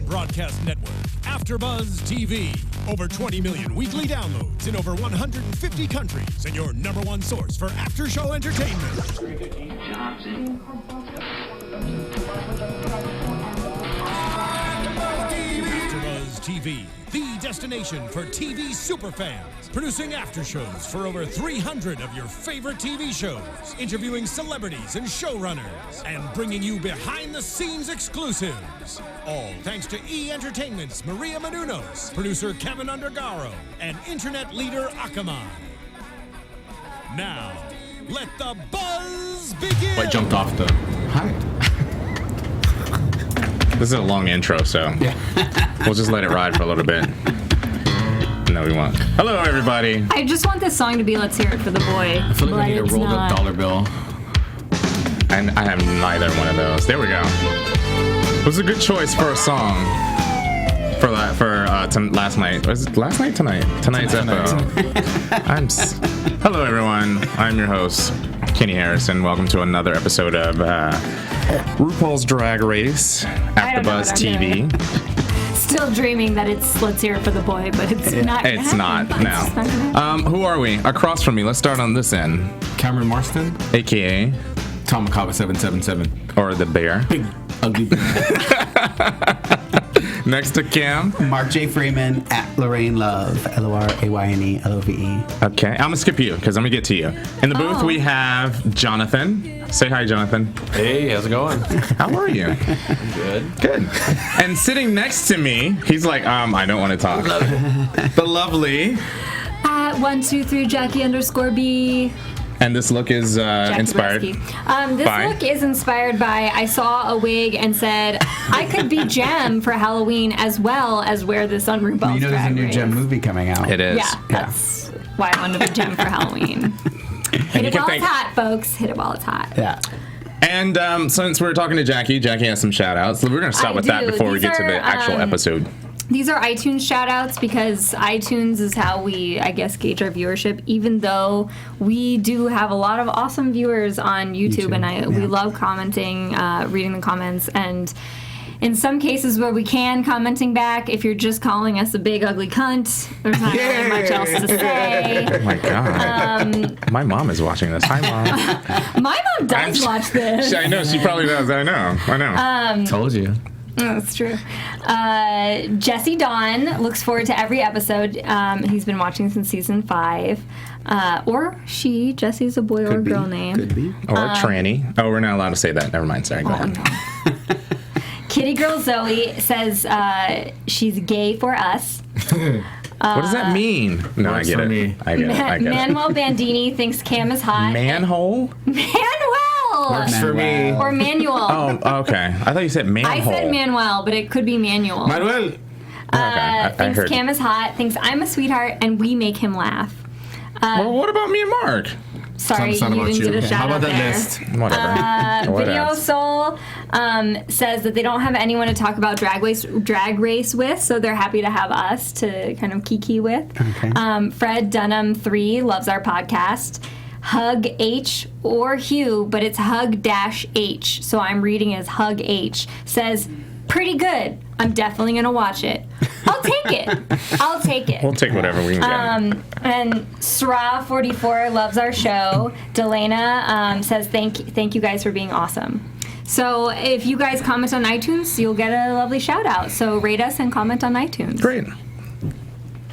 broadcast network, AfterBuzz TV. Over 20 million weekly downloads in over 150 countries, and your number one source for after-show entertainment. AfterBuzz TV, the destination for TV superfans. Producing after-shows for over 300 of your favorite TV shows. Interviewing celebrities and showrunners. And bringing you behind-the-scenes exclusives. All thanks to E! Entertainment's Maria Menounos, producer Kevin Undergaro, and internet leader Akamai. Now, let the buzz begin! What jumped off the... Hi. This is a long intro, so we'll just let it ride for a little bit. No, we won't. Hello, everybody. I just want this song to be Let's Hear It for the Boy. I feel like I need a rolled up dollar bill. And I have neither one of those. There we go. It was a good choice for a song. For last night. Was it last night? Tonight's episode. Hello, everyone. I'm your host, Kenny Harrison. Welcome to another episode of RuPaul's Drag Race, AfterBuzz TV. Still dreaming that it's Let's Hear It for the Boy, but it's not. It's not. No. Who are we? Across from me. Let's start on this end. Cameron Marston, AKA Tom Makaba 777, or the Bear. Big ugly bear. Next to Cam, Mark J Freeman at Lorraine Love, Lorayne Love. Okay, I'm gonna skip you because I'm gonna get to you. In the booth we have Jonathan. Say hi, Jonathan. Hey, how's it going? How are you? I'm good. Good. And sitting next to me, he's like, I don't want to talk. The lovely. At 123 Jackie_B. And this look is inspired. This look is inspired by I saw a wig and said I could be Jem for Halloween as well as wear this on RuPaul's. You know, there's a new Jem movie coming out. It is. Yeah, that's why I wanted to be Jem for Halloween. Hit it while it's hot, folks. Hit it while it's hot. Yeah. And since we're talking to Jackie has some shout outs. So we're going to start with that before we get to the actual episode. These are iTunes shout-outs because iTunes is how we, I guess, gauge our viewership, even though we do have a lot of awesome viewers on YouTube. And we love commenting, reading the comments, and in some cases where we can, commenting back. If you're just calling us a big, ugly cunt, there's not really much else to say. Oh, my God. My mom is watching this. Hi, Mom. My mom does watch this. I know. She probably does. I know. Told you. Oh, that's true. Jesse Dawn looks forward to every episode. He's been watching since season 5. Or she. Jesse's a boy or girl name. Could be. Or tranny. Oh, we're not allowed to say that. Never mind. Sorry. Go ahead. No. Kitty Girl Zoe says she's gay for us. What does that mean? No, I get it. I get it. Manuel Bandini thinks Cam is hot. Manhole? Manuel! Works for me. Or Manuel. Oh, okay. I thought you said manhole. I said Manuel, but it could be Manuel. Manuel. Thinks Cam is hot, thinks I'm a sweetheart, and we make him laugh. Well, what about me and Mark? Sorry, you didn't get a shout out there. How about that list? Whatever. Video Soul says that they don't have anyone to talk about Drag Race with, so they're happy to have us to kind of kiki with. Okay. Fred Dunham 3 loves our podcast. Hug H or Hugh, but it's Hug-H, so I'm reading as Hug H, says, pretty good. I'm definitely going to watch it. I'll take it. We'll take whatever we can get. And Sra44 loves our show. Delana says, thank you guys for being awesome. So if you guys comment on iTunes, you'll get a lovely shout out. So rate us and comment on iTunes. Great.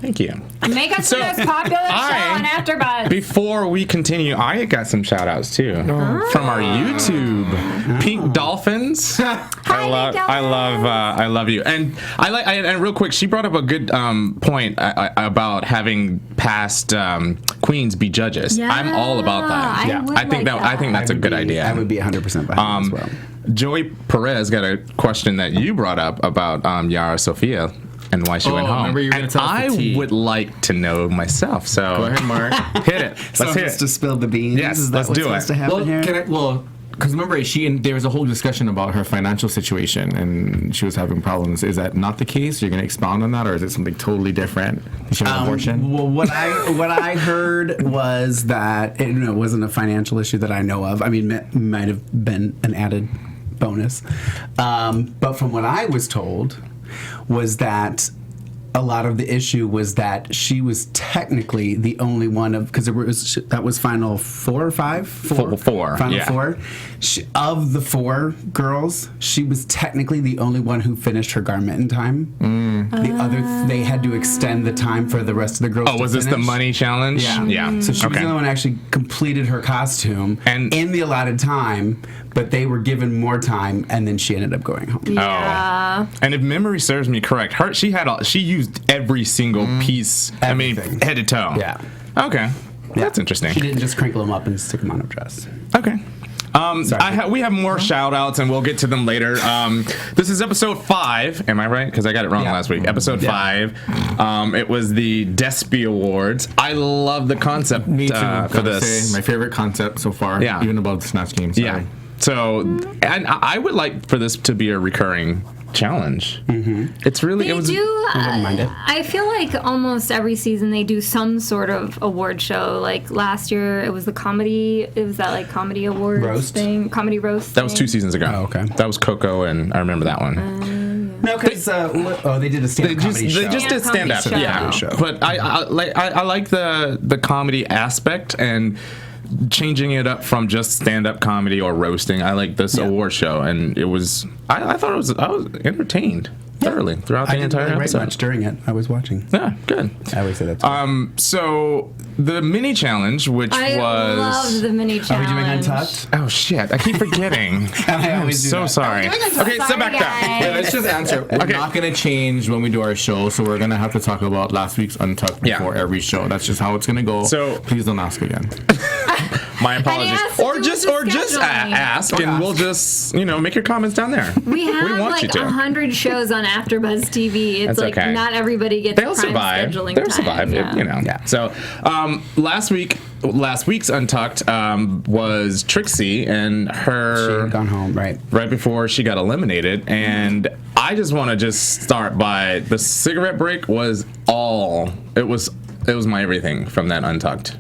Thank you. Make us the most popular show on AfterBuzz. Before we continue, I got some shout outs too from our YouTube. Pink Dolphins. I love you. And and real quick, she brought up a good point about having past queens be judges. Yeah, I'm all about that. I think that's a good idea. I would be 100% behind as well. Joey Perez got a question that you brought up about Yara Sofia and why she went home. Remember you were gonna tell us the tea. would like to know myself. So go ahead, Mark. Hit it. Let's hear it. To spill the beans. Yes, Is that let's what's do it. supposed to happen here? Because remember, there was a whole discussion about her financial situation, and she was having problems. Is that not the case? You're going to expound on that, or is it something totally different? Did she have an abortion? Well, what I heard was that it wasn't a financial issue that I know of. I mean, it might have been an added bonus. But from what I was told, was that a lot of the issue was that she was technically the only one of, because that was final 4 or 5? Four. Final Yeah. 4. Of the 4 girls, she was technically the only one who finished her garment in time. The other, they had to extend the time for the rest of the girls. Oh, was this the finish. money challenge? Yeah. So she was the only one who actually completed her costume And- in the allotted time, but they were given more time, and then she ended up going home. Yeah. And if memory serves me correct, she used every single piece. Everything. I mean, head to toe. Yeah. Okay. That's interesting. She didn't just crinkle them up and stick them on a dress. Okay. We have more shout outs and we'll get to them later. This is episode 5. Am I right? Because I got it wrong last week. Episode 5. It was the DESPY Awards. I love the concept Me too. for this. My favorite concept so far. Yeah. Even above the Snatch Game. Sorry. Yeah. So, and I would like for this to be a recurring challenge. It's really, They it was. do. wouldn't mind it. I feel like almost every season they do some sort of award show. Like last year, it was the comedy. It was that like comedy awards Roast? thing, comedy roast. That was thing. 2 seasons ago. Oh, okay. That was Coco, and I remember that one. No, because they did a stand-up comedy show. They just did stand up, Comedy yeah. show. But I like the comedy aspect and changing it up from just stand up comedy or roasting. I like this award show, and it was. I thought I was entertained thoroughly throughout the I didn't entire really write episode. much during it. I was watching. Yeah, good. I always say that too. So the mini challenge, which I was. love the mini Are we challenge. doing Untucked? Oh shit! I keep forgetting. I I'm always do so that. sorry. Okay, step Sorry, back down. guys. Yeah, let's just answer. We're Okay. not going to change when we do our show, so we're going to have to talk about last week's Untucked Yeah. before every show. That's just how it's going to go. So- please don't ask again. My apologies. has to Or do just with the scheduling. ask, and we'll just make your comments down there. We have want you like to. 100 shows on AfterBuzz TV. It's That's like okay. not everybody gets They'll prime survive. scheduling They'll time. survive. Yeah. Yeah. So last week's Untucked was Trixie and She her had gone home, right? right before she got eliminated, and I just want to just start by the cigarette break was all it was my everything from that Untucked.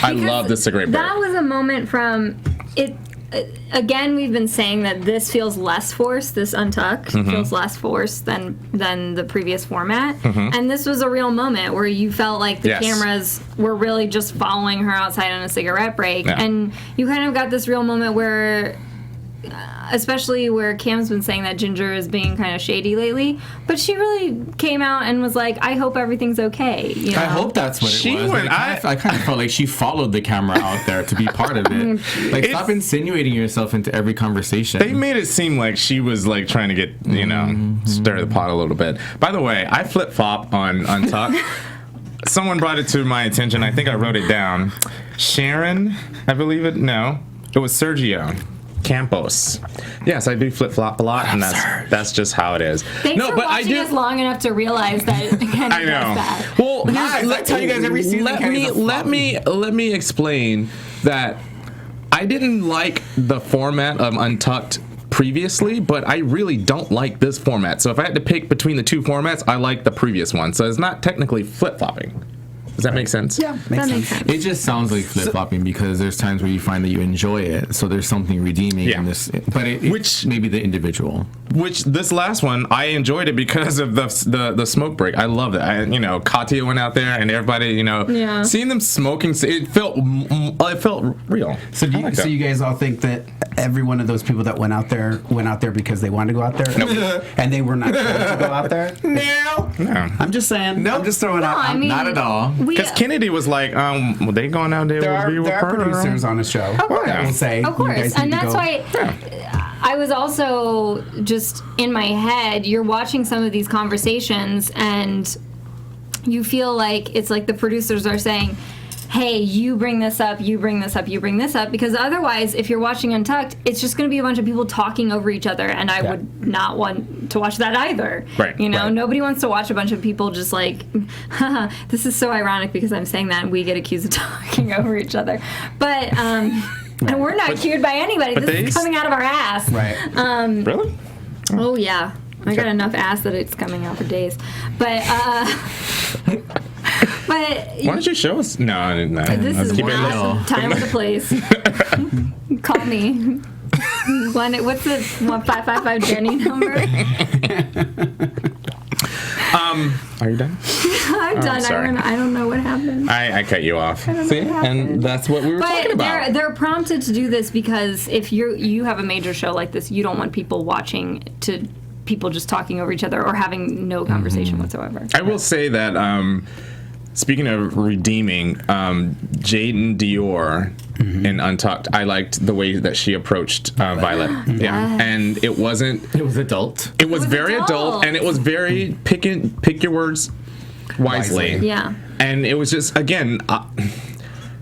I Because love the cigarette break. That was a moment from it. Again, we've been saying that this feels less forced. This Untucked feels less forced than the previous format, and this was a real moment where you felt like the Yes. cameras were really just following her outside on a cigarette break, Yeah. and you kind of got this real moment where. Especially where Cam's been saying that Ginger is being kind of shady lately, but she really came out and was like, "I hope everything's okay." You know? I hope that's what it She was. went- I kind of felt like she followed the camera out there to be part of it. Like, stop insinuating yourself into every conversation. They made it seem like she was like trying to get stir the pot a little bit. By the way, I flip flop on Untucked. Someone brought it to my attention. I think I wrote it down. Sharon, I believe it. No, it was Sergio Campos. Yes, I do flip flop a lot, and that's just how it is. Thanks for watching us long enough to realize that Kenny I know. does that. Well, Guys, I tell you guys every season, Kenny's a let me explain that I didn't like the format of Untucked previously, but I really don't like this format. So if I had to pick between the 2 formats, I like the previous one. So it's not technically flip flopping. Does that make sense? Yeah, That makes sense. It just sounds like flip flopping because there's times where you find that you enjoy it, so there's something redeeming in this. But which maybe the individual. Which this last one, I enjoyed it because of the smoke break. I loved it. Katya went out there and everybody, seeing them smoking, it felt real. So so you guys all think that every one of those people that went out there because they wanted to go out there, and they were not told to go out there? No. I'm just saying. I'm just throwing out. I mean, Not at all. Because Kennedy was like, well, they going out there There are producers on the show. I will say. Of course, and that's why I was also just in my head. You're watching some of these conversations, and you feel like it's like the producers are saying, "Hey, you bring this up, you bring this up, you bring this up," because otherwise, if you're watching Untucked, it's just going to be a bunch of people talking over each other, and I would not want to watch that either. Right. Nobody wants to watch a bunch of people just like, haha, this is so ironic because I'm saying that and we get accused of talking over each other. But, and we're not cued by anybody. This is coming out of our ass. Right. Really? Oh, yeah. I got enough ass that it's coming out for days. But, Why don't you show us? No. This is keep it low. awesome. Time with the place. Call me. What's the 1555 Jenny number? Are you done? I'm done. sorry. I don't know what happened. I cut you off. I don't know See, what happened. and that's what we were talking about. But they're prompted to do this because if you have a major show like this, you don't want people watching to people just talking over each other or having no conversation whatsoever. I will say that speaking of redeeming, Jaden Dior in Untucked, I liked the way that she approached Violet. Yeah, and it wasn't. It was adult. It was was very adult. adult, and it was very pick your words wisely. Yeah. And it was just again,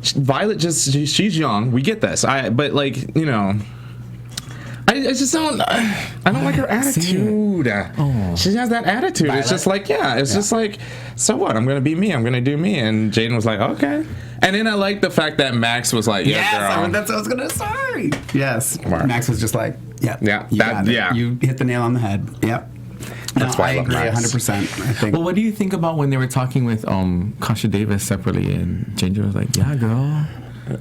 Violet she's young. We get this. But like you know. I just don't. I don't like her attitude. She has that attitude. Violet? It's just like, it's just like, so what? I'm gonna be me. I'm gonna do me. And Jaden was like, okay. And then I like the fact that Max was like, yeah, girl. That's what I was gonna say. Yes, Mark. Max was just like, Yeah, you got it. yeah. You hit the nail on the head. Yep. That's why I I love agree Max. 100%. I think. Well, what do you think about when they were talking with Kasha Davis separately, and Ginger was like, "Yeah, girl."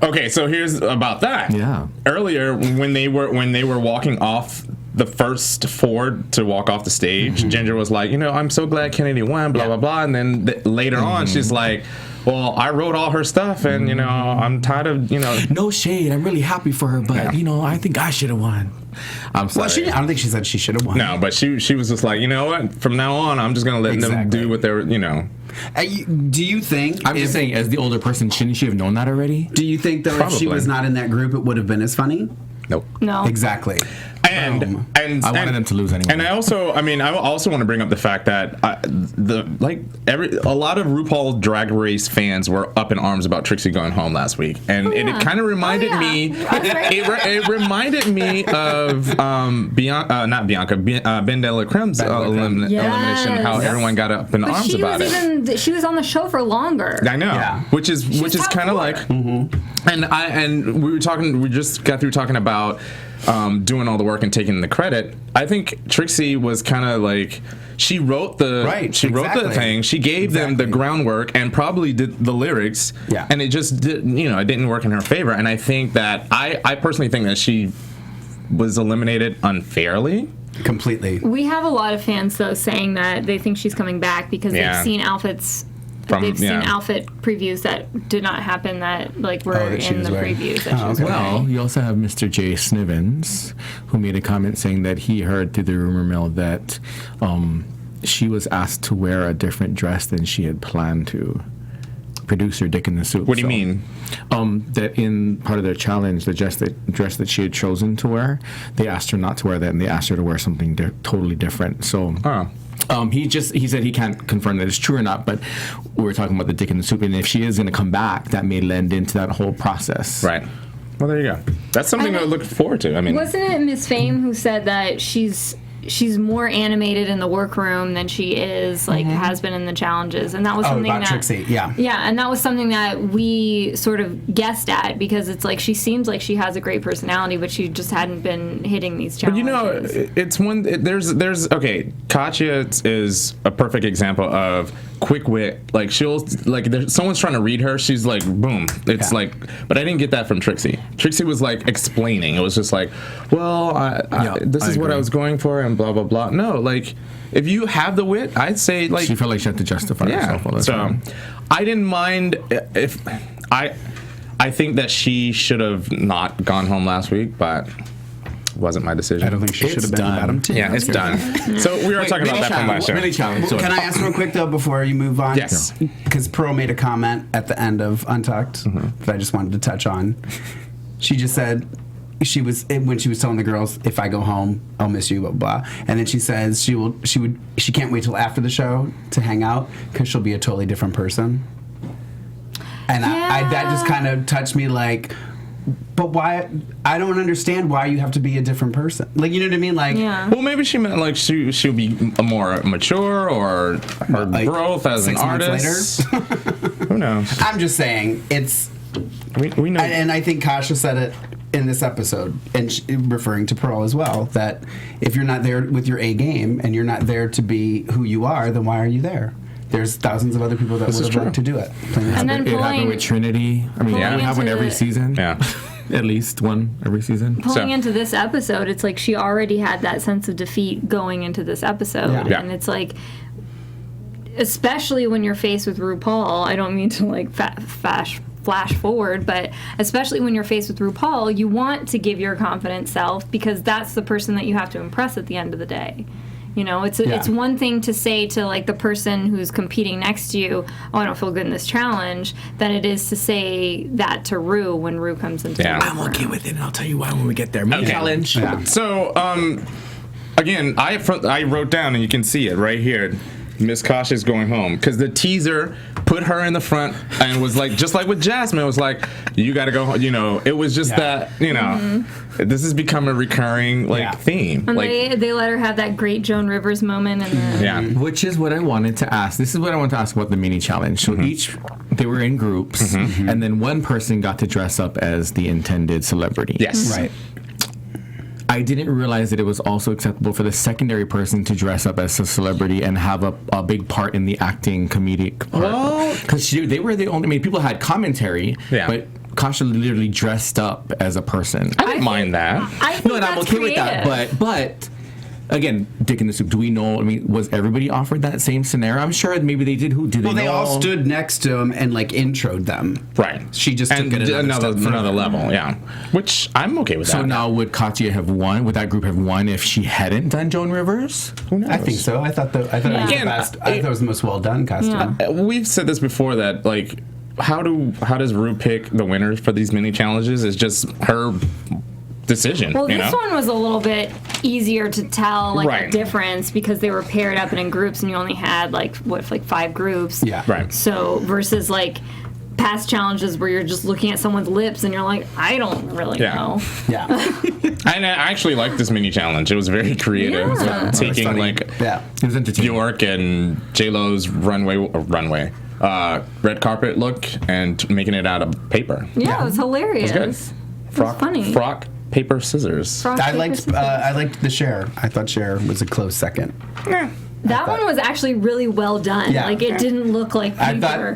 Okay, so here's about that. Yeah. Earlier, when they were walking off the first four to walk off the stage, Ginger was like, I'm so glad Kennedy won, blah blah blah. And then later on, she's like, well, I wrote all her stuff, and I'm tired of No shade. I'm really happy for her, but I think I should have won. I'm sorry. Well, I don't think she said she should have won. No, but she was just like, you know what? From now on, I'm just gonna let them Exactly. do what they're, Do you think? I'm just saying, as the older person, shouldn't she have known that already? Do you think though, if she Probably. was not in that group, it would have been as funny? Nope. No. Exactly. And I wanted them to lose anyway. And I also want to bring up the fact that a lot of RuPaul Drag Race fans were up in arms about Trixie going home last week, and it kind of reminded me. It reminded me of Ben de la Creme's elimination. How everyone got up in arms about it. She was on the show for longer. I know, Yeah. which is top kind of four. like, and we just got through talking about doing all the work and taking the credit. I think Trixie was kind of like she wrote the thing. She gave them the groundwork and probably did the lyrics. Yeah. And it just it didn't work in her favor. And I think that I personally think that she was eliminated unfairly. Completely. We have a lot of fans though saying that they think she's coming back because Yeah. they've seen outfits. They've seen outfit previews that did not happen that were that she in was the wearing. previews that she was okay. wearing. Well, you also have Mr. Jay Snivens, who made a comment saying that he heard through the rumor mill that she was asked to wear a different dress than she had planned to. Producer Dick in the Soup. What do you mean? That in part of their challenge, the dress that she had chosen to wear, they asked her not to wear that, and they asked her to wear something totally different. So. He said he can't confirm that it's true or not, but we were talking about the Dick in the Soup, and if she is going to come back, that may lend into that whole process. Right. Well, there you go. That's something I look forward to. I mean, Wasn't it Miss Fame who said that she's more animated in the workroom than she is has been in the challenges, and that was something about that Trixie, yeah. and that was something that we sort of guessed at because it's like she seems like she has a great personality, but she just hadn't been hitting these challenges. But it's one. There's okay. Katya is a perfect example of quick wit. Like someone's trying to read her. She's like, boom. It's like, but I didn't get that from Trixie. Trixie was like explaining. It was just like, well, this is what I was going for, and blah blah blah. No, like if you have the wit, I'd say like She felt like she had to justify herself all the time. I didn't mind if I think that she should have not gone home last week, but wasn't my decision. I don't think she should have been in the bottom two. Yeah, it's done. So we were talking about that from last year. Mini challenge. Can I ask real quick though before you move on? Yes. Because Pearl made a comment at the end of Untucked that I just wanted to touch on. She just said when she was telling the girls, "If I go home, I'll miss you," blah blah. And then she says she can't wait till after the show to hang out because she'll be a totally different person. And that just kind of touched me like. But why? I don't understand why you have to be a different person. Like, you know what I mean? Like, well, maybe she meant like she'll be more mature or her growth as an 6 artist. months later. Who knows? I'm just saying it's. We know. And I think Kasha said it in this episode, and referring to Pearl as well, that if you're not there with your A game and you're not there to be who you are, then why are you there? There's thousands of other people that would have liked to do it. And then It happened with Trinity. I mean, we have one every season. Yeah. At least one every season. Pulling into this episode, it's like she already had that sense of defeat going into this episode. Yeah. And it's like, especially when you're faced with RuPaul, I don't mean to like flash forward, but especially when you're faced with RuPaul, you want to give your confident self because that's the person that you have to impress at the end of the day. You know, it's one thing to say to like the person who's competing next to you, oh, I don't feel good in this challenge, than it is to say that to Ru when Ru comes into the room. I'm okay with it, and I'll tell you why when we get there. Main challenge. Yeah. So, again, I wrote down, and you can see it right here. Miss Kasha's going home because the teaser put her in the front and was like, just like with Jasmine, it was like, you got to go home. You know, it was just that, you know, this has become a recurring theme. And like, they let her have that great Joan Rivers moment. And which is what I wanted to ask. This is what I wanted to ask about the mini challenge. So they were in groups, and then one person got to dress up as the intended celebrity. Yes. Right. I didn't realize that it was also acceptable for the secondary person to dress up as a celebrity and have a big part in the acting comedic part. Because they were the only, I mean, people had commentary, but Kasha literally dressed up as a person. I didn't mind that. I think and I'm okay with that, but again, dick in the soup. Do we know? I mean, was everybody offered that same scenario? I'm sure maybe they did. Who did they know? They all stood next to him and like introed them. Right. She just took it another level. Yeah. Which I'm okay with that. So now would Katya have won? Would that group have won if she hadn't done Joan Rivers? Who knows? I think so. I thought it was the best. I thought it was the most well done costume. We've said this before that like how does Ru pick the winners for these mini challenges? It's just her decision. Well, this one was a little bit easier to tell the difference because they were paired up and in groups, and you only had like 5 groups. Yeah. Right. So versus like past challenges where you're just looking at someone's lips and you're like, I don't really know. Yeah. And I actually liked this mini challenge. It was very creative. Yeah. Taking like it was entertaining. Bjork and J-Lo's runway red carpet look and making it out of paper. Yeah, it was hilarious. It was good. It was funny. Frock, paper, scissors. I liked the Cher. I thought Cher was a close second. Yeah. That one was actually really well done. Yeah. Like, it didn't look like paper. I thought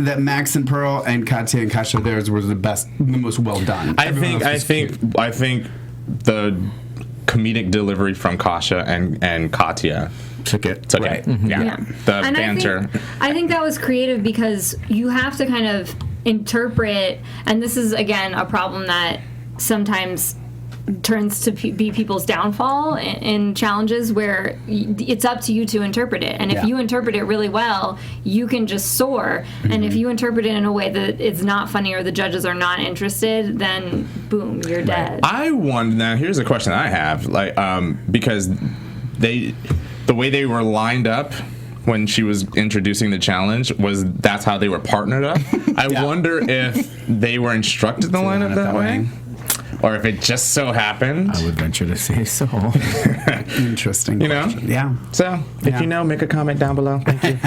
that Max and Pearl and Katya and Kasha, theirs was the most well done. I think the comedic delivery from Kasha and Katya took it. Right. Mm-hmm. Yeah. The and banter. I think that was creative because you have to kind of interpret, and this is, again, a problem that sometimes turns to be people's downfall in challenges where it's up to you to interpret it. And if you interpret it really well, you can just soar. And if you interpret it in a way that it's not funny or the judges are not interested, then boom, you're dead. I wonder, now here's a question I have, like, because the way they were lined up when she was introducing the challenge that's how they were partnered up. I wonder if they were instructed to line up that way. Or if it just so happened. I would venture to say so. Interesting. You know? Yeah. So, if you know, make a comment down below. Thank you.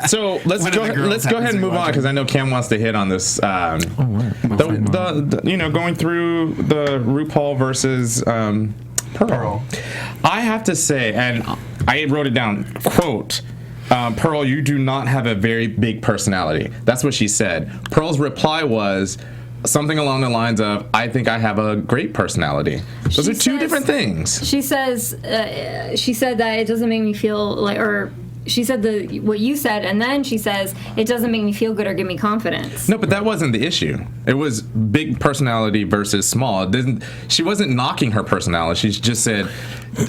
So, let's go ahead and move on, because I know Cam wants to hit on this. Going through the RuPaul versus Pearl. I have to say, and I wrote it down, quote, Pearl, you do not have a very big personality. That's what she said. Pearl's reply was something along the lines of, I think I have a great personality. Those are two different things. She says, she said that it doesn't make me feel like, or she said what you said, and then she says, it doesn't make me feel good or give me confidence. No, but that wasn't the issue. It was big personality versus small. She wasn't knocking her personality. She just said,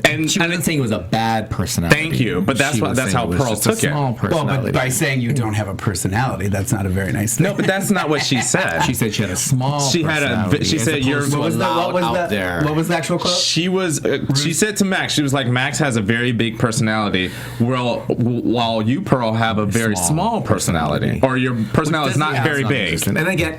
and she wasn't saying it was a bad personality. Thank you, but that's how Pearl took it. Small personality. Well, but by saying you don't have a personality, that's not a very nice thing. No, but that's not what she said. She said she had a small personality. She said you're. What was the actual quote? She was. She said to Max, she was like, Max has a very big personality, while you, Pearl, have a very small personality, or your personality is not very big. And again,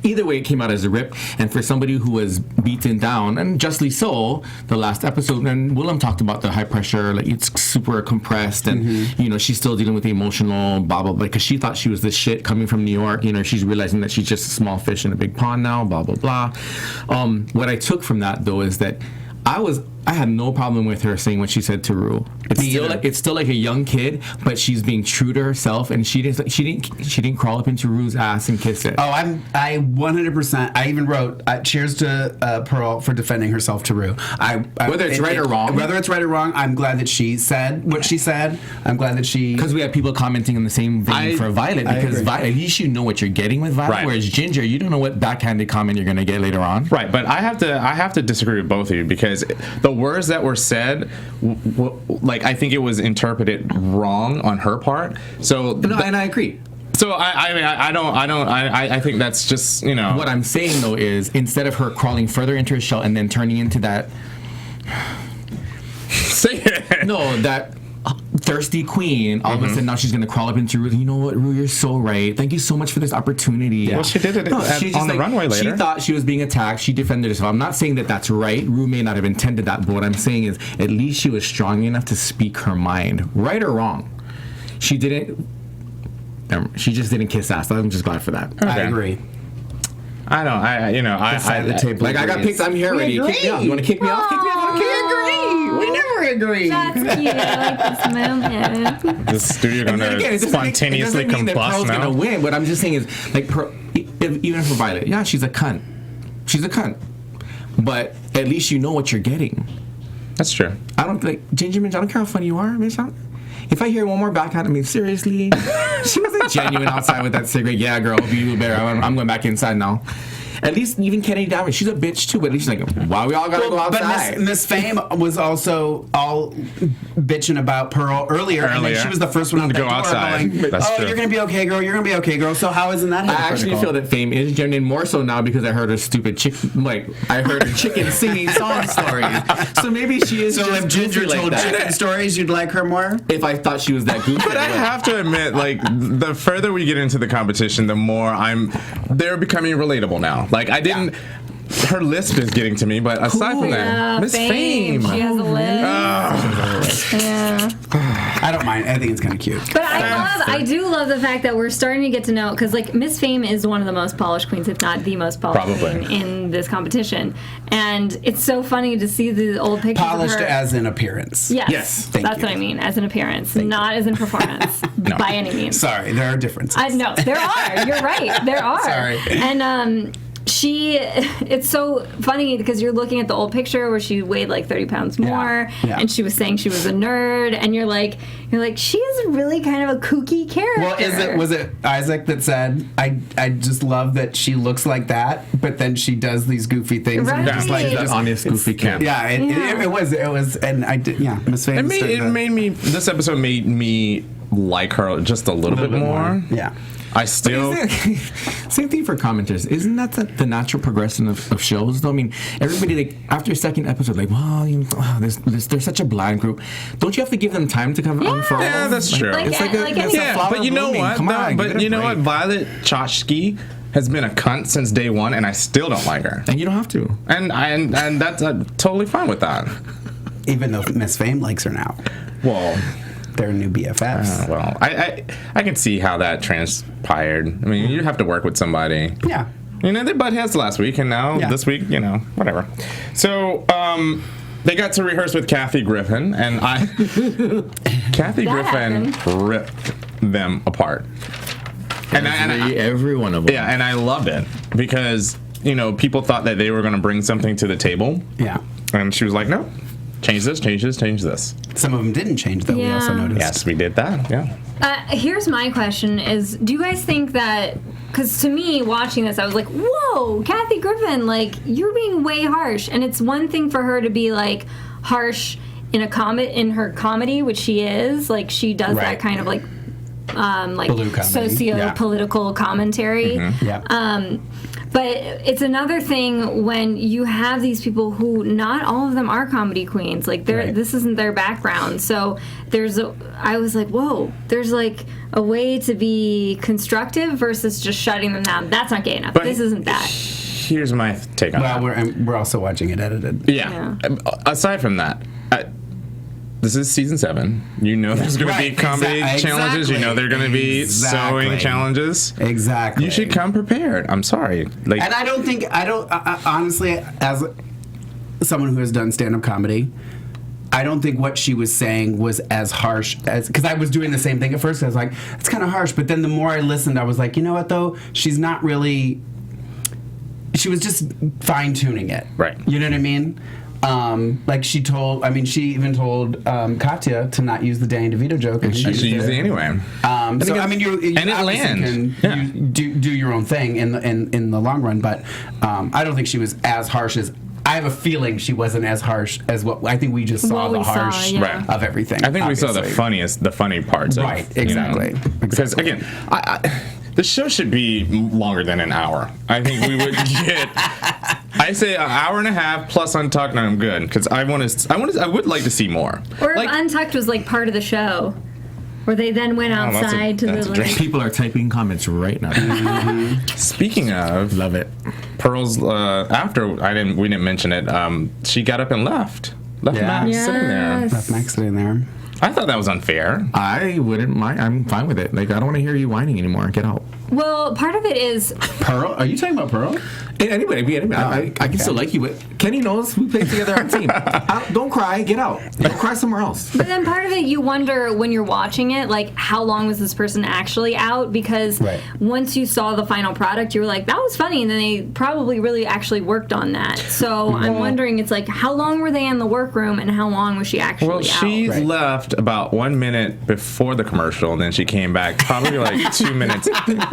either way, it came out as a rip. And for somebody who was beaten down, and justly so, the last episode, and Willem talked about the high pressure, like it's super compressed, and she's still dealing with the emotional blah blah blah, because she thought she was the shit coming from New York. She's realizing that she's just a small fish in a big pond now. Blah blah blah. What I took from that though is that I I had no problem with her saying what she said to Ru. It's still like a young kid, but she's being true to herself, and she didn't crawl up into Ru's ass and kiss it. Oh, I 100%. I even wrote cheers to Pearl for defending herself to Ru. Whether it's right or wrong, I'm glad that she said what she said. I'm glad that she, because we have people commenting in the same vein for Violet, because at least you know what you're getting with Violet, whereas Ginger, you don't know what backhanded comment you're going to get later on. Right, but I have to disagree with both of you, because the words that were said, like, I think it was interpreted wrong on her part. So and I agree. So I think that's just, you know. What I'm saying though is, instead of her crawling further into her shell and then turning into that. Say it. No, that thirsty queen, all of a sudden now she's going to crawl up into Ru. You know what, Ru, you're so right. Thank you so much for this opportunity. Yeah. Well, she did it on the runway later. She thought she was being attacked. She defended herself. I'm not saying that that's right. Ru may not have intended that, but what I'm saying is, at least she was strong enough to speak her mind. Right or wrong. She just didn't kiss ass. I'm just glad for that. Okay. I agree. I don't. Like, I got picked. I'm here already. Kick me off. You want to kick me off? Kick me off. We never agree. That's cute. I like this moment. The studio going to spontaneously combust now. Pearl's going to win. What I'm just saying is, like, Pearl, even for Violet, yeah, she's a cunt. She's a cunt. But at least you know what you're getting. That's true. I don't Ginger Minge, I don't care how funny you are, Mitch. If I hear one more backhand, I mean, seriously, she wasn't genuine outside with that cigarette. Yeah, girl, be you better. I'm going back inside now. At least even Kennedy Davis, she's a bitch too, but at least she's like, why we all gotta go outside? But Miss Fame was also all bitching about Pearl earlier. And then she was the first one out to go outside. That's true. You're gonna be okay, girl. You're gonna be okay, girl. So how isn't that? I actually feel that Fame is genuine more so now, because I heard her stupid chicken. Like, I heard her chicken singing song stories. So maybe she is. So if Ginger told chicken stories, you'd like her more. If I thought she was that goofy. But I have to admit, like, the further we get into the competition, the more they're becoming relatable now. Like, I didn't. Her lisp is getting to me, but aside from that, Miss Fame. She has a lisp. Yeah. I don't mind. I think it's kind of cute. But I do love the fact that we're starting to get to know, because like Miss Fame is one of the most polished queens, if not the most polished queen in this competition, and it's so funny to see the old pictures. Polished of her. As in appearance. Yes. That's what I mean, as an appearance, not as in performance, by any means. Sorry, there are differences. No, there are. You're right. There are. Sorry. And it's so funny because you're looking at the old picture where she weighed like 30 pounds more, and she was saying she was a nerd, and you're like she is really kind of a kooky character. Well, was it Isaac that said, I just love that she looks like that, but then she does these goofy things, right. and just like that honest goofy camp. Yeah, it was, and I did. Yeah, Miss Fame. This episode made me like her just a little bit more. Yeah. I still same thing for commenters. Isn't that the natural progression of shows though? I mean, everybody, like, after a second episode, like, well, you know, they're such a blind group. Don't you have to give them time to come unfurl? Yeah, that's true. It's like a flower but you know blooming. what? Come on, but you know what? Violet Chachki has been a cunt since day one, and I still don't like her. And you don't have to. And that's totally fine with that. Even though Miss Fame likes her now. Well. Their new BFFs. Well, I can see how that transpired. I mean, you have to work with somebody. Yeah. You know, they butt heads last week, and now this week, you know, whatever. So, they got to rehearse with Kathy Griffin, and Kathy Griffin ripped them apart. And every one of them. Yeah, and I loved it because, you know, people thought that they were going to bring something to the table. Yeah. And she was like, no. Change this, change this, change this. Some of them didn't change, though. We also noticed. Yes, we did that. Yeah. Here's my question: is do you guys think that? Because to me, watching this, I was like, "Whoa, Kathy Griffin! Like, you're being way harsh." And it's one thing for her to be like harsh in her comedy, which she is. Like, she does that kind of like socio-political commentary. Mm-hmm. Yeah. But it's another thing when you have these people who not all of them are comedy queens. Like, this isn't their background. So I was like, whoa, there's like a way to be constructive versus just shutting them down. That's not gay enough. But this isn't that. Here's my take on that. Well, we're also watching it edited. Yeah. Aside from that, this is season 7. You know there's going to be comedy challenges. You know there are going to be sewing challenges. Exactly. You should come prepared. I'm sorry. And I don't honestly, someone who has done stand-up comedy, I don't think what she was saying was as harsh as, because I was doing the same thing at first. I was like, it's kind of harsh. But then the more I listened, I was like, you know what though? She's not really. She was just fine-tuning it. Right. You know what I mean? Like she even told Katya to not use the Danny DeVito joke, and she used it anyway. So I mean, you and it lands. Can do your own thing in the long run, but I don't think she was as harsh as. I have a feeling she wasn't as harsh as what I think we just saw the harsh of everything. I think obviously. we saw the funny parts. Right, exactly. Because again, the show should be longer than an hour. I think we would get. I say an hour and a half plus Untucked, and I'm good because I would like to see more. Or if Untucked was like part of the show. Where they then went outside to the. People are typing comments right now. Speaking of, love it. Pearl's after we didn't mention it. She got up and left. Max sitting there. Left Max sitting there. I thought that was unfair. I wouldn't mind. I'm fine with it. Like I don't want to hear you whining anymore. Get out. Well, part of it is Pearl. Are you talking about Pearl? Anyway, I can still like you, but Kenny knows we play together on a team. Don't cry. Get out. Don't cry somewhere else. But then part of it, you wonder when you're watching it, like how long was this person actually out? Because once you saw the final product, you were like, that was funny, and then they probably really actually worked on that. So I'm wondering, it's like how long were they in the workroom, and how long was she actually out? Well, she left about 1 minute before the commercial, and then she came back probably like 2 minutes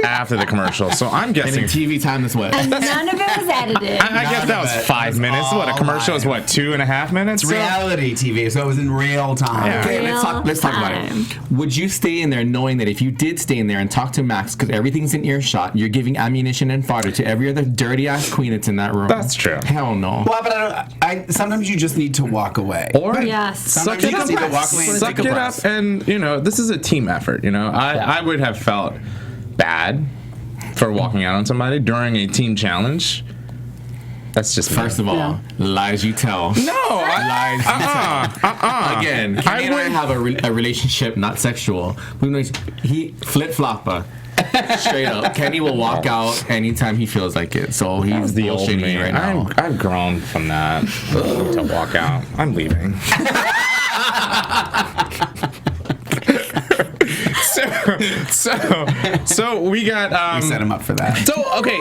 after the commercial. So I'm guessing and in TV time is what? And none of it was edited. I guess that was 5 minutes. What, a commercial is what, 2.5 minutes? It's reality TV, so it was in real time. Yeah. Okay, let's talk about it. Would you stay in there knowing that if you did stay in there and talk to Max, because everything's in earshot, you're giving ammunition and fodder to every other dirty ass queen that's in that room? That's true. Hell no. Well, but sometimes you just need to walk away. Or sometimes you just need to walk away and suck take a it breath. up, and this is a team effort. I would have felt bad for walking out on somebody during a team challenge. That's just first of all, lies you tell. No, lies you tell. Again, Kenny and I have a relationship, not sexual. He flip-flopper. Straight up. Kenny will walk out anytime he feels like it. So he's the old bullshitting me right now. I've grown from that to walk out. I'm leaving. So we got. We set him up for that.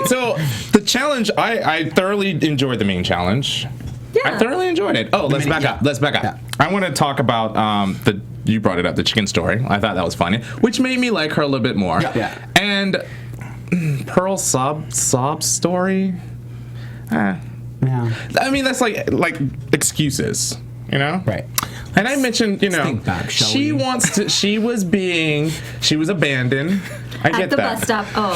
So the challenge. I thoroughly enjoyed the main challenge. Yeah. I thoroughly enjoyed it. Oh, let's back up. Yeah. I want to talk about you brought it up, the chicken story. I thought that was funny, which made me like her a little bit more. Yeah. And Pearl's sob story. Yeah. I mean, that's like excuses, Right. And I mentioned, she was abandoned. I get that. At the bus stop. Oh,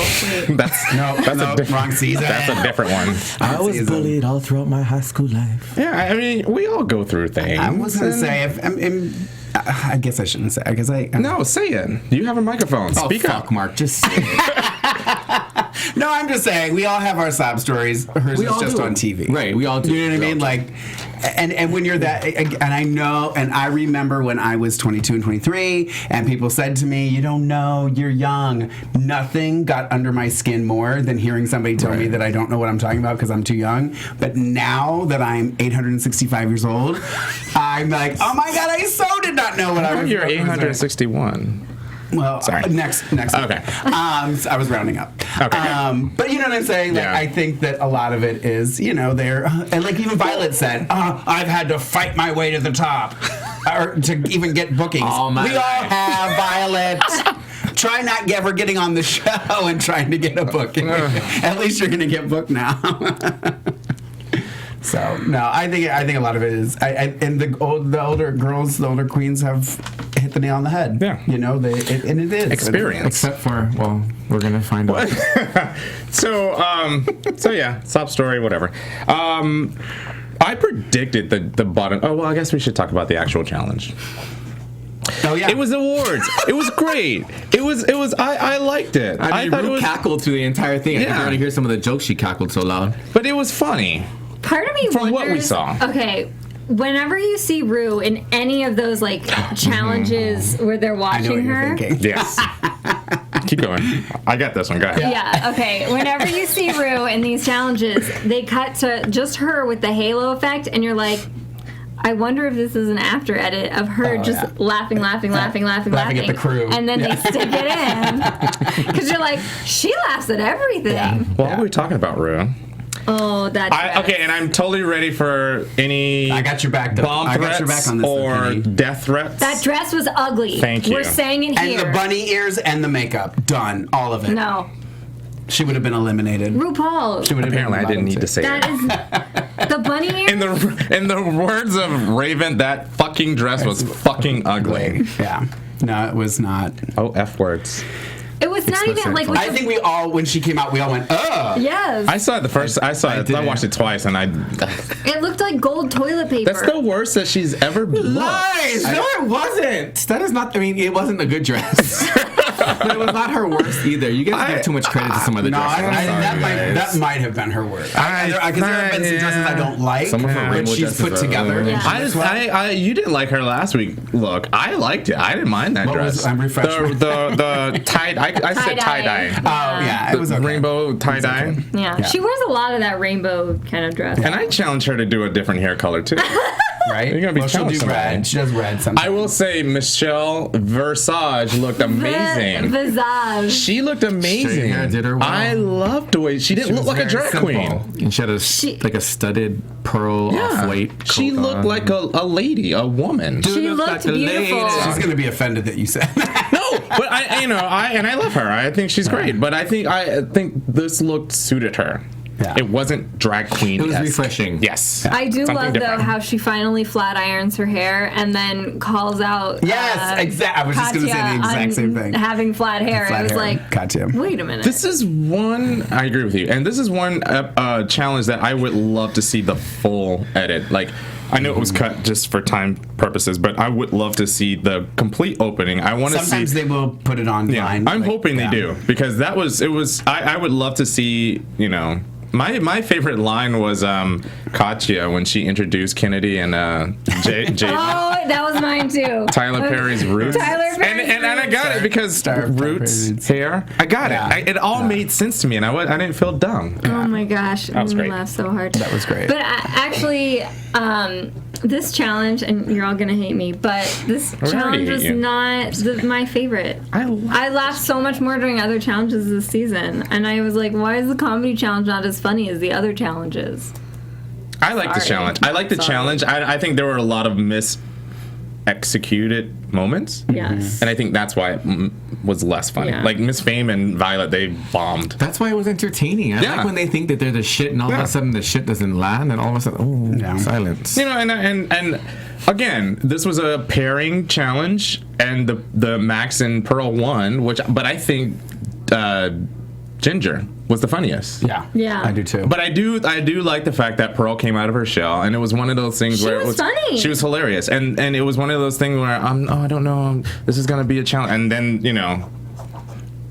wait. That's wrong season. That's a different one. I was bullied all throughout my high school life. Yeah, I mean, we all go through things. I was going to say, I guess I shouldn't say. No, say it. You have a microphone. Speak up, Mark. Just say it. No, I'm just saying we all have our sob stories. Hers is just on TV, right? We all do. You know what I mean? Like, and when you're that, and I know, and I remember when I was 22 and 23, and people said to me, "You don't know, you're young." Nothing got under my skin more than hearing somebody tell me that I don't know what I'm talking about because I'm too young. But now that I'm 865 years old, I'm like, oh my god, I so did not know what I was. You're 861. Well, sorry. Next. Okay. I was rounding up. Okay. But you know what I'm saying? Like, I think that a lot of it is, there, and like even Violet said, I've had to fight my way to the top, or to even get bookings. We all have, Violet. Try not ever getting on the show and trying to get a booking. At least you're going to get booked now. So no, I think a lot of it is, and the older girls, the older queens have hit the nail on the head. Yeah, and it is experience. Except for, we're gonna find out. So yeah, sob story, whatever. I predicted the bottom. Oh well, I guess we should talk about the actual challenge. Oh yeah, it was awards. It was great. It was. I liked it. I thought it was cackled through the entire thing. I could hear some of the jokes she cackled so loud. But it was funny. Part of me from wonders, what we saw. Okay, whenever you see Ru in any of those like challenges where they're watching her, yes. Keep going. I got this one. Go ahead. Yeah, okay. Whenever you see Ru in these challenges, they cut to just her with the halo effect, and you're like, I wonder if this is an after edit of her laughing at the crew. And then they stick it in. Because you're like, she laughs at everything. Yeah. What were we talking about, Ru? Oh, that Okay, and I'm totally ready for any I got your back, though. bomb I got threats your back on this, or Penny. death threats. That dress was ugly. Thank you. We're saying it And here. the bunny ears and the makeup. Done. All of it. No. She would have been eliminated. RuPaul. She would have been Apparently, I didn't need to say That it. is the bunny ears. In the words of Raven, that fucking dress was fucking ugly. Yeah. No, it was not. Oh, F words. It was not even like. I think we all, when she came out, we all went, ugh. Yes. I saw it the first. I watched it twice, and It looked like gold toilet paper. That's the worst that she's ever looked. Lies! No, it wasn't. That is not. I mean, it wasn't a good dress. But it was not her worst either. You guys give too much credit to some other No, dresses. that might have been her worst. Because there have been some dresses I don't like, Some of her but rainbow she's put dresses are together. Yeah. You didn't like her last week. Look, I liked it. I didn't mind that What dress. was- I'm refreshing. The tie. I said tie dye. Oh, yeah, it was The okay. rainbow tie dye. Yeah. She wears a lot of that rainbow kind of dress. And I challenged her to do a different hair color too. Right? You're gonna be she'll do challenged red. sometime. She does red sometimes. I will say Michelle Versage looked amazing. Visage. She looked amazing. Straight hair did her well. I loved the way she didn't look like a drag queen. And she had a studded pearl off-white. She coat looked on. like a lady, a woman. She looks looked like a lady. beautiful. She's going to be offended that you said that. No, but I love her. I think she's great. But I think this look suited her. Yeah. It wasn't drag queen. It was refreshing. Yes. I do Something love different. though how she finally flat irons her hair and then calls out. Yes, exactly. I was just going to say the Katya exact on same thing. Having flat hair. Flat I was hair. like, Katya. wait a minute. This is one. I agree with you, and this is one challenge that I would love to see the full edit. Like, I know it was cut just for time purposes, but I would love to see the complete opening. I want to see. Sometimes they will put it online. Yeah, I'm hoping they do, because that was. It was. I would love to see. My favorite line was Katya when she introduced Kennedy and Jay. Oh, that was mine too. Tyler Perry's Roots. Tyler Perry's and I got it because Star of Roots Perry's. hair. I got Yeah. it. It all made sense to me, and I didn't feel dumb. Oh my gosh, that was great. laughed so hard. That was great. But actually, this challenge, and you're all gonna hate me, but this already challenge hate was you. not my favorite. I laughed so much more during other challenges this season, and I was like, why is the comedy challenge not as funny as the other challenges? I like the Sorry. challenge. I like the Sorry. challenge. I think there were a lot of executed moments. Yes. And I think that's why it was less funny. Yeah. Like Miss Fame and Violet, they bombed. That's why it was entertaining. I Yeah. like when they think that they're the shit, and all of Yeah. a sudden the shit doesn't land, and all of a sudden, silence. And again, this was a pairing challenge, and the Max and Pearl won. But I think Ginger was the funniest. Yeah. I do too. But I do like the fact that Pearl came out of her shell, and it was one of those things where was it was funny. She was hilarious, and it was one of those things where I don't know, this is gonna be a challenge, and then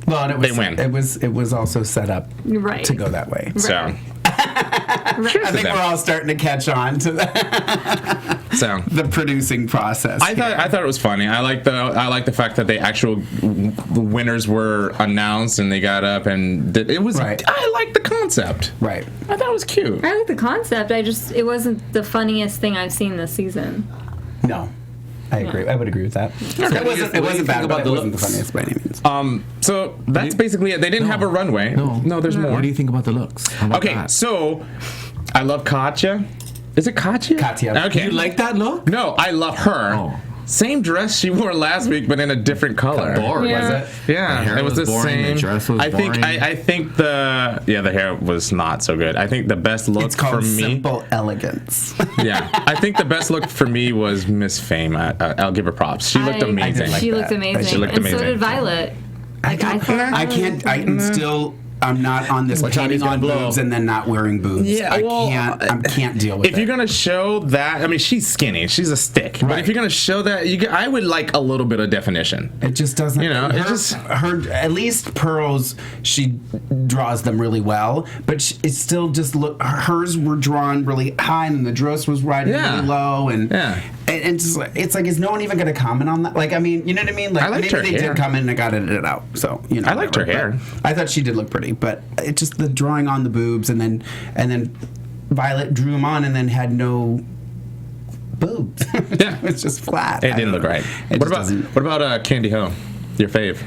well, and it was, they win. It was also set up Right. to go that way. so I think we're all starting to catch on to the producing process. I thought it was funny. I like the fact that the winners were announced and they got up and it was. Right. I like the concept. Right. I thought it was cute. I like the concept. It wasn't the funniest thing I've seen this season. No. I agree. I would agree with that. It wasn't bad, but it wasn't the funniest by any means. So that's basically it. They didn't have a runway. No, there's more. What do you think about the looks? How about Okay, that? so I love Katya. Is it Katya? Katya. Okay. You like that look? No, I love her. Oh. Same dress she wore last week, but in a different color. Boring, Yeah. was it? Yeah, The hair it was the boring, same. The dress was I think boring. I think the hair was not so good. I think the best look It's called for me. simple elegance. Yeah, I think the best look for me was Miss Fame. I'll give her props. She looked amazing. like She that. looked amazing. She looked and so amazing. did Violet. I'm not on this painting on blow? boobs and then not wearing boobs. Yeah, I well, can't deal with it. If you're gonna show that, I mean, she's skinny. She's a stick. But Right. if you're gonna show that, I would like a little bit of definition. It just doesn't. Her at least Pearl's, she draws them really well, but it still just hers were drawn really high, and the dress was riding really low, and And just, it's like, is no one even going to comment on that? Like, I mean, you know what I mean? Like, I liked maybe her they hair. did comment and I got it out. So, you know. I liked her hair. I thought she did look pretty, but it just the drawing on the boobs and then Violet drew them on and then had no boobs. Yeah. It's just flat. It didn't look right. What about Candy Ho? Your fave?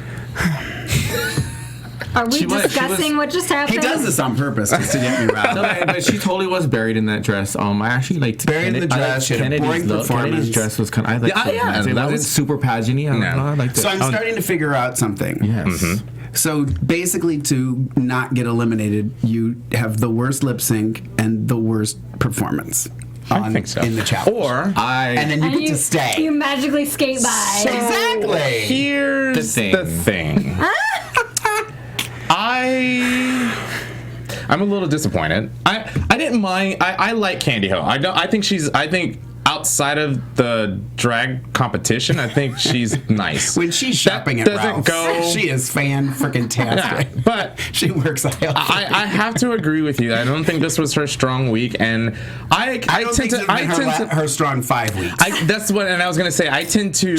Are we She was- discussing what just happened? He does this on purpose just to get me riled. No, but she totally was buried in that dress. I actually liked Buried in the dress, she had a boring performance. Kennedy's dress was kind of. I liked Yeah, it. yeah, It that wasn't was- super pageant-y. I don't know. I liked it. So I'm starting to figure out something. Yes. So basically, to not get eliminated, you have the worst lip sync and the worst performance. I think so. In the challenge. Or and then you And get to stay. You magically skate by. Exactly. here's the thing. I'm a little disappointed. I didn't mind. I like Candy Ho. I think outside of the drag competition, I think she's nice. When she's shopping at Ralph's, she is fan-freaking-tastic. Yeah, but she works out. I have to agree with you. I don't think this was her strong week, and I don't think it's been her strong 5 weeks. That's what, and I was gonna say I tend to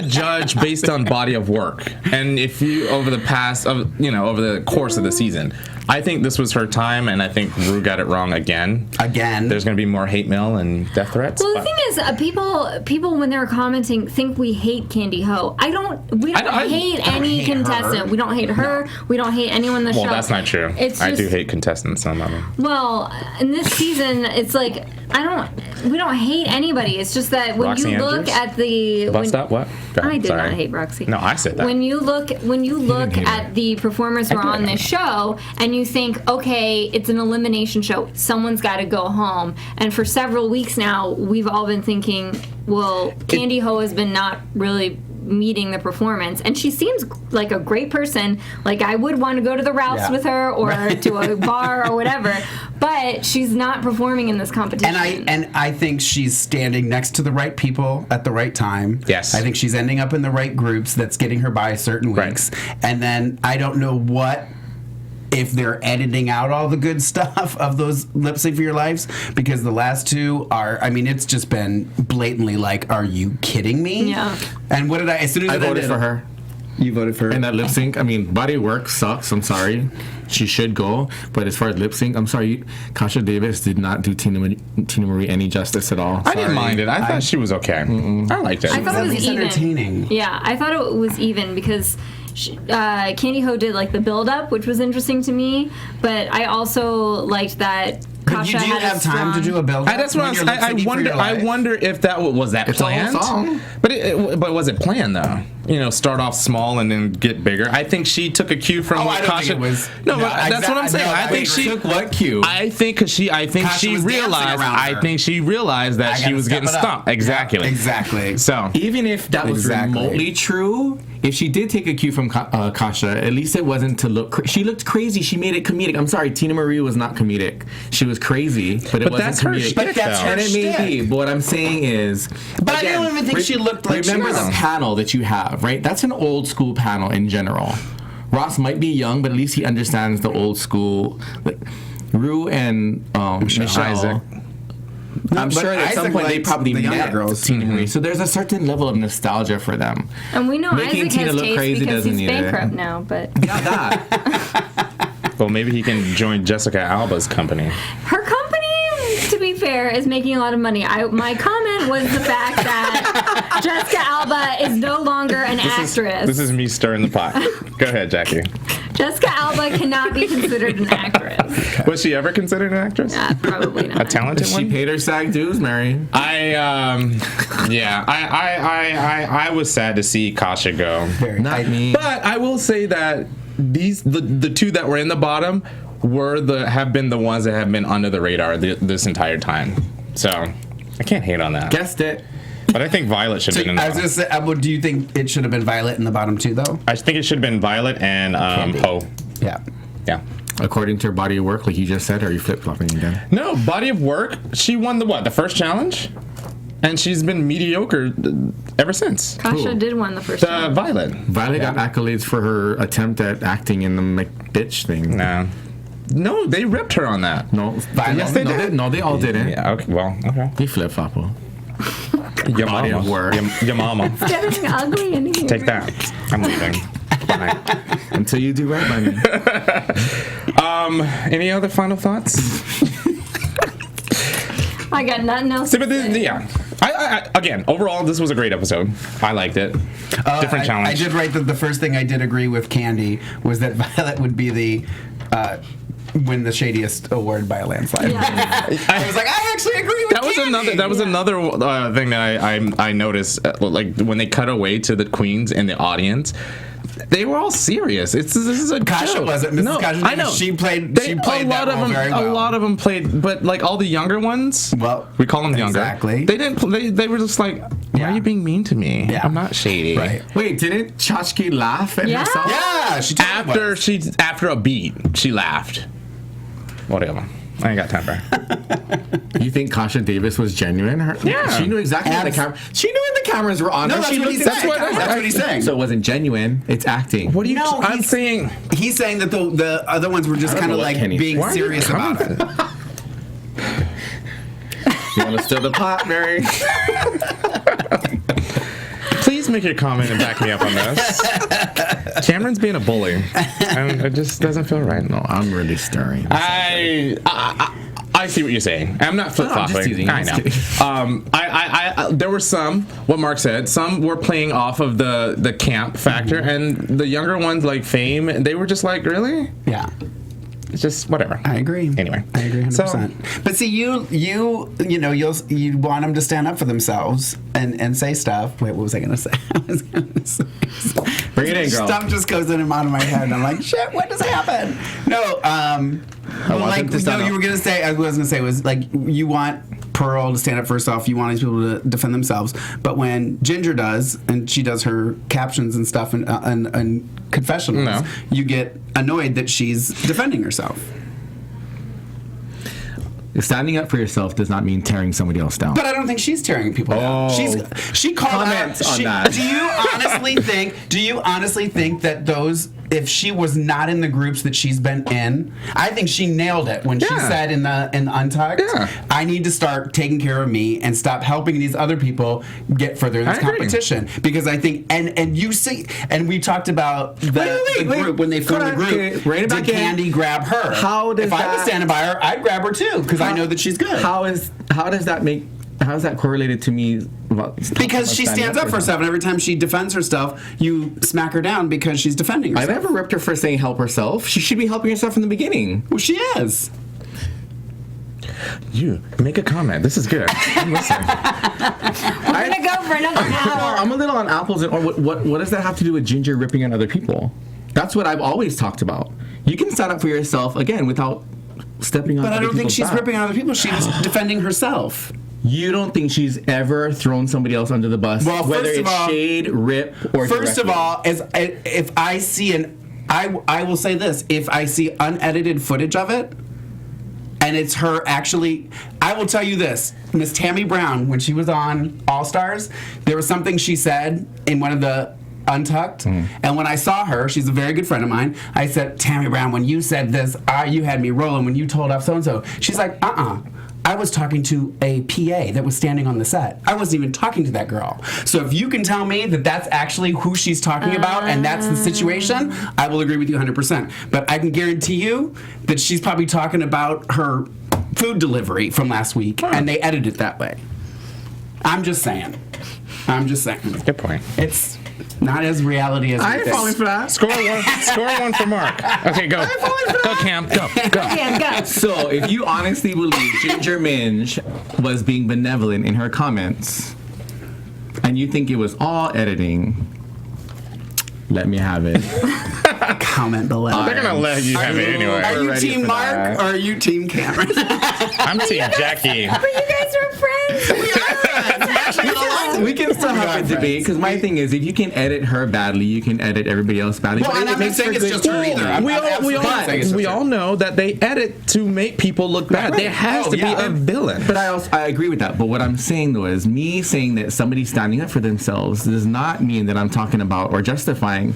judge based on body of work, and if you over the course of the season. I think this was her time, and I think Ru got it wrong again. There's going to be more hate mail and death threats. Well, the thing is, people when they're commenting think we hate Candy Ho. We don't hate any contestant. We don't hate her. No. We don't hate anyone in the show. Well, that's not true. I do hate contestants, some of them. Well, in this season, it's like we don't hate anybody. It's just that when Roxy you look Andrews? at the What? I did not hate Roxy. No, I said that. When you look at the performers who are on this show, and you think, okay, it's an elimination show, someone's got to go home. And for several weeks now, we've all been thinking, well, Candy Ho has been not really meeting the performance, and she seems like a great person. Like, I would want to go to the Ralph's with her, or to a bar or whatever, but she's not performing in this competition. And I think she's standing next to the right people at the right time. Yes. I think she's ending up in the right groups that's getting her by certain weeks. Right. And then I don't know if they're editing out all the good stuff of those Lip Sync for Your Lives, because the last two it's just been blatantly like, are you kidding me? Yeah. And what did as soon as I voted for her. You voted for her? And that lip sync, body work sucks. I'm sorry. She should go. But as far as lip sync, I'm sorry. Kasha Davis did not do Tina Marie any justice at all. I didn't mind it. I thought she was okay. I liked it. I thought it was even. Entertaining. Yeah, I thought it was even because Candy Ho did like the build up, which was interesting to me. But I also liked that Kasha do you had have time to do a build up? That's what I wonder if that was that planned. But was it planned though? Start off small and then get bigger. I think she took a cue from what Kasha was. No, but that's what I'm saying. I think she took what cue? I think because she realized that she was getting stopped. Exactly. Yeah, exactly. So even if that was remotely true, if she did take a cue from Kasha, at least it wasn't to look. She looked crazy. She made it comedic. I'm sorry, Tina Marie was not comedic. She was crazy, but it wasn't comedic. But that's her and it may be. But what I'm saying is, but again, I don't even think she looked like. Remember the panel that you have, right? That's an old school panel in general. Ross might be young, but at least he understands the old school. Like, Ru and Michelle. Isaac. I'm sure at some point they probably met Tina Marie. So there's a certain level of nostalgia for them. And we know Making Isaac Tina has look taste crazy because doesn't he's need it. bankrupt now, but Yeah, that. Well, maybe he can join Jessica Alba's company. her company, to be fair, is making a lot of money. My comment was the fact that Jessica Alba is no longer an actress. This is me stirring the pot. Go ahead, Jackie. Jessica Alba cannot be considered an actress. Was she ever considered an actress? Probably not. A talented She one? paid her SAG dues, Mary. I was sad to see Kasha go. Not me. But I will say that the two that were in the bottom have been the ones that have been under the radar this entire time. So I can't hate on that. Guessed it. But I think Violet should have been in the I was bottom. going to say, do you think it should have been Violet in the bottom two, though? I think it should have been Violet and Ho. Yeah. Yeah. According to her body of work, like you just said, or are you flip-flopping again? No, body of work. She won the first challenge? And she's been mediocre ever since. Kasha did win the first time. Violet. Violet got accolades for her attempt at acting in the McBitch thing. No, they ripped her on that. No, Yes, they did. No, they all didn't. Yeah, okay, well, okay. You flip-flop. Your body of mama. work. Your mama. It's getting ugly in here. Take that. I'm leaving. Bye. Until you do right by me. Any other final thoughts? I got nothing else. See, but yeah. I again, overall, this was a great episode. I liked it. Different challenge. I did write that the first thing I did agree with Candy was that Violet would be the win the shadiest award by a landslide. Yeah. I was like, I actually agree with Candy. That was another thing that I noticed. Like when they cut away to the queens and the audience. They were all serious. This is a Kasha joke. wasn't. Mrs. No, Kasha, I know. She played that role very well. A lot of them played, but like all the younger ones. Well, we call them younger. Exactly. They didn't. They were just like, why are you being mean to me? Yeah. I'm not shady. Right. Wait, didn't Chachki laugh at Yeah. herself? Yeah, she totally was. After a beat, she laughed. Whatever. I ain't got time for her. You think Kasha Davis was genuine? Yeah. She knew exactly when the camera. She knew when the cameras were on. No, her. that's She what knew he's saying. exactly- That's what he's saying. So it wasn't genuine. It's acting. What do you? No, I'm saying. He's saying that the other ones were just I don't kind of know what like Kenny- being Why are you serious about coming? it. You want to stir the pot, Mary? Please make your comment and back me up on this. Cameron's being a bully, and it just doesn't feel right. No, I'm really stirring. I see what you're saying. I'm not flip I'm just flopping. teasing. I know. I there were some. What Mark said. Some were playing off of the camp factor, and the younger ones like Fame. They were just like, really? Yeah. It's just whatever. I agree. Anyway, I agree 100%. So, but see, you want them to stand up for themselves and say stuff. Wait, what was I gonna say? Bring it in, girl. Stuff just goes in and out of my head. And I'm like, shit, what just happened? No, want them to stand up. you were gonna say. I was gonna say was like you want Pearl to stand up for herself. You want these people to defend themselves. But when Ginger does, and she does her captions and stuff and confessionals, No. you get annoyed that she's defending herself. Standing up for yourself does not mean tearing somebody else down. But I don't think she's tearing people down. She called Comments out. on that. Do you honestly think that those, if she was not in the groups that she's been in, I think she nailed it when she said in the Untucked, I need to start taking care of me and stop helping these other people get further in this competition. Because I think and you see, and we talked about the group when they formed the group. Did Candy grab her? If I was standing by her, I'd grab her too because I know that she's good. How is that correlated to me? Because she stands up for herself, and every time she defends herself, you smack her down because she's defending herself. I never ripped her for saying help herself. She should be helping herself from the beginning. Well, she is. you make a comment. This is good. I'm listening. We're gonna go for another hour. I'm a little on apples. And what does that have to do with Ginger ripping on other people? That's what I've always talked about. You can stand up for yourself again without stepping on. But I don't think she's back. ripping on other people. She's defending herself. You don't think she's ever thrown somebody else under the bus? Well, whether first of it's all- shade, rip, or First of directly? all, if I see I will say this: if I see unedited footage of it, and it's her actually, I will tell you this: Miss Tammy Brown, when she was on All Stars, there was something she said in one of the Untucked, and when I saw her, she's a very good friend of mine. I said, Tammy Brown, when you said this, you had me rolling when you told off so and so. She's like, I was talking to a PA that was standing on the set. I wasn't even talking to that girl. So if you can tell me that that's actually who she's talking about and that's the situation, I will agree with you 100%. But I can guarantee you that she's probably talking about her food delivery from last week, and they edited it that way. I'm just saying. Good point. It's not as reality as I we ain't think. falling for that. Score one for Mark. Okay, go. Go, Cam. Go. Yeah, go. So, if you honestly believe Ginger Minge was being benevolent in her comments, and you think it was all editing, let me have it. Comment below. They're gonna let you have it anyway. Are you ready team for Mark that. or are you team Cameron? I'm team Jackie. But you guys are friends. We can still have a debate, because my thing is, if you can edit her badly, you can edit everybody else badly. Well, But and it I'm not makes saying for it's good just her either. I'm absolutely not saying it's just We her. all know that they edit to make people look bad. There has to be a villain. But I agree with that. But what I'm saying though is me saying that somebody's standing up for themselves does not mean that I'm talking about or justifying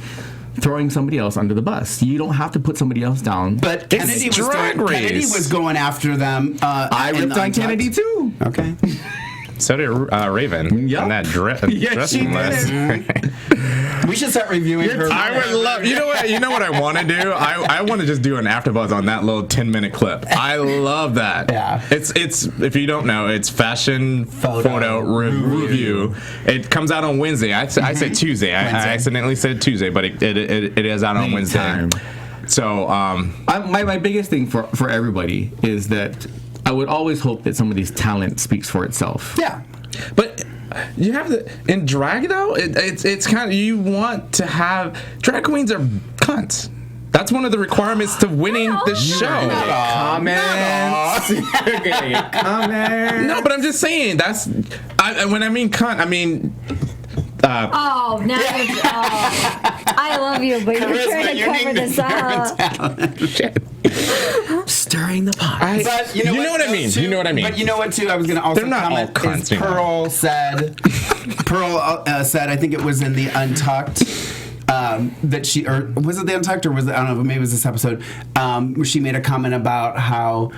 throwing somebody else under the bus. You don't have to put somebody else down. But Kennedy was going after them. I ripped on Kennedy too. Okay. So did Raven. Yep. And that dress she list. We should start reviewing her. I would love. You know what I want to do? I want to just do an AfterBuzz on that little 10-minute clip. I love that. Yeah. It's if you don't know, it's fashion photo review. It comes out on Wednesday. I said Tuesday. I accidentally said Tuesday, but it is out on Wednesday. Time. So my biggest thing for everybody is that I would always hope that somebody's talent speaks for itself. Yeah. But you have in drag though, it's kind of, you want to have, drag queens are cunts. That's one of the requirements to winning the show. Comments. No, but I'm just saying when I mean cunt, I mean. Now it's, I love you, but you're trying to cover this up. Stirring the pot. But you know what I mean. You know what I mean. But you know what too? I was going to also comment. Cunts, Pearl said. Said. I think it was in the Untucked. That she, or was it the Untucked, or was it, I don't know, maybe it was this episode, where she made a comment about how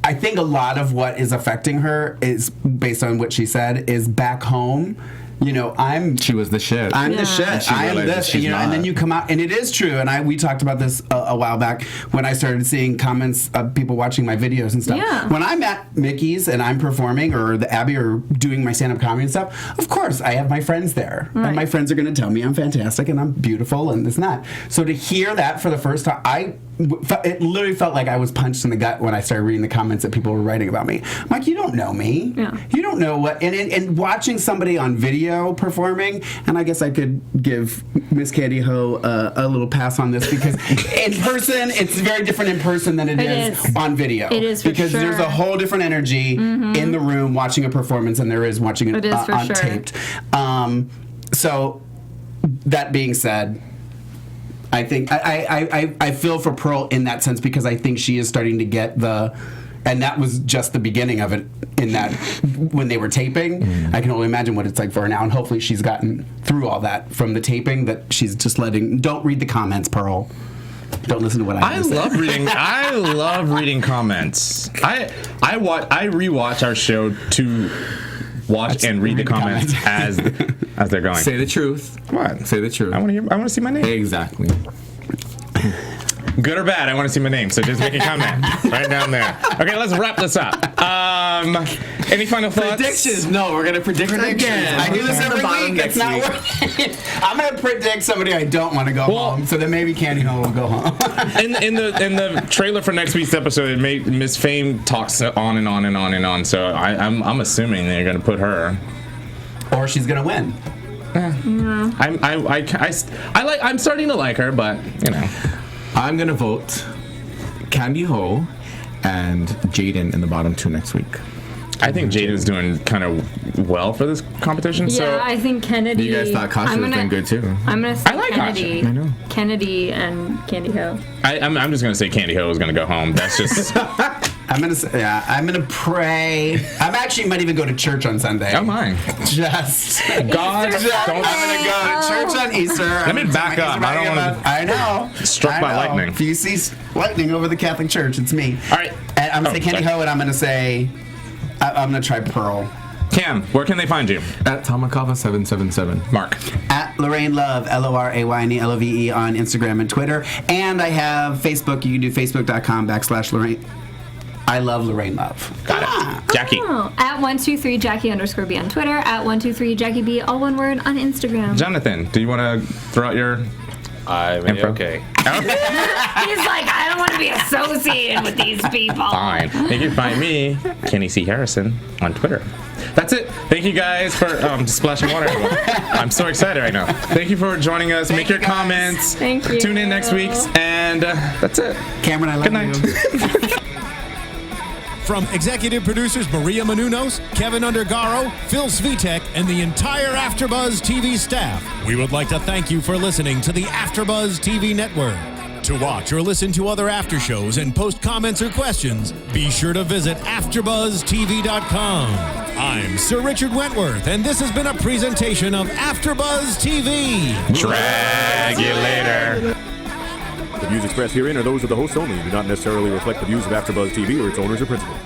I think a lot of what is affecting her is, based on what she said, is back home. You know, she was the shit. I'm the shit. I am this. You know, and then you come out, and it is true. And we talked about this a while back when I started seeing comments of people watching my videos and stuff. Yeah. When I'm at Mickey's and I'm performing, or the Abbey, or doing my stand-up comedy and stuff, of course I have my friends there, and my friends are going to tell me I'm fantastic and I'm beautiful and this and that. So to hear that for the first time, it literally felt like I was punched in the gut when I started reading the comments that people were writing about me. I'm like, you don't know me. Yeah. You don't know what. And watching somebody on video performing, and I guess I could give Miss Candy Ho a little pass on this, because in person, it's very different in person than it is on video. It is for because sure. There's a whole different energy in the room watching a performance than there is watching it on taped. So that being said, I think I feel for Pearl in that sense, because I think she is starting to get and that was just the beginning of it, in that when they were taping. I can only imagine what it's like for her now, and hopefully she's gotten through all that from the taping, that she's just don't read the comments, Pearl. Don't listen to what I say. I love reading comments. I rewatch our show to watch and read the comments as they're going. Say the truth. What? Say the truth. I want to see my name. Exactly. Good or bad, I want to see my name. So just make a comment right down there. Okay, let's wrap this up. Any final thoughts? Predictions. No, we're gonna predict again. I do this every week. It's not working. I'm gonna predict somebody I don't want to go home, so then maybe Candy Ho will go home. in the trailer for next week's episode, it made Miss Fame talks on and on and on and on. So I'm assuming they're gonna put her, or she's gonna win. I'm starting to like her, but you know. I'm gonna vote Candy Ho and Jaden in the bottom two next week. I think Jaden's doing kind of well for this competition. Yeah, so I think Kennedy. You guys thought Kasha was doing good too. I'm gonna say Kennedy. Kasha. I know. Kennedy and Candy Ho. I'm just gonna say Candy Ho is gonna go home. That's just. I'm gonna pray. I'm actually might even go to church on Sunday. Oh my! Just God, I'm gonna go to church on Easter. Let me back up. I don't want to. I know. Struck by lightning. If you see lightning over the Catholic Church, it's me. All right. And I'm gonna say Candy Ho, and I'm gonna say I'm gonna try Pearl. Cam, where can they find you? At Tomakava777. Mark. At Lorraine Love, LORAYNELOVE on Instagram and Twitter. And I have Facebook. You can do facebook.com/Lorraine. I love Lorraine Love. Got it. Jackie. At 123 Jackie_B on Twitter. At 123 Jackie B, all one word, on Instagram. Jonathan, do you want to throw out your info? Okay. He's like, I don't want to be associated with these people. Fine. You can find me, Kenny C. Harrison, on Twitter. That's it. Thank you guys for splashing water. I'm so excited right now. Thank you for joining us. Make your comments. Thank you. Tune in next week, and that's it. Cameron, I love you. Good night. From executive producers Maria Menounos, Kevin Undergaro, Phil Svitek, and the entire AfterBuzz TV staff, we would like to thank you for listening to the AfterBuzz TV network. To watch or listen to other after shows and post comments or questions, be sure to visit AfterBuzzTV.com. I'm Sir Richard Wentworth, and this has been a presentation of AfterBuzz TV. Drag you later. The views expressed herein are those of the hosts only and do not necessarily reflect the views of AfterBuzz TV or its owners or principals.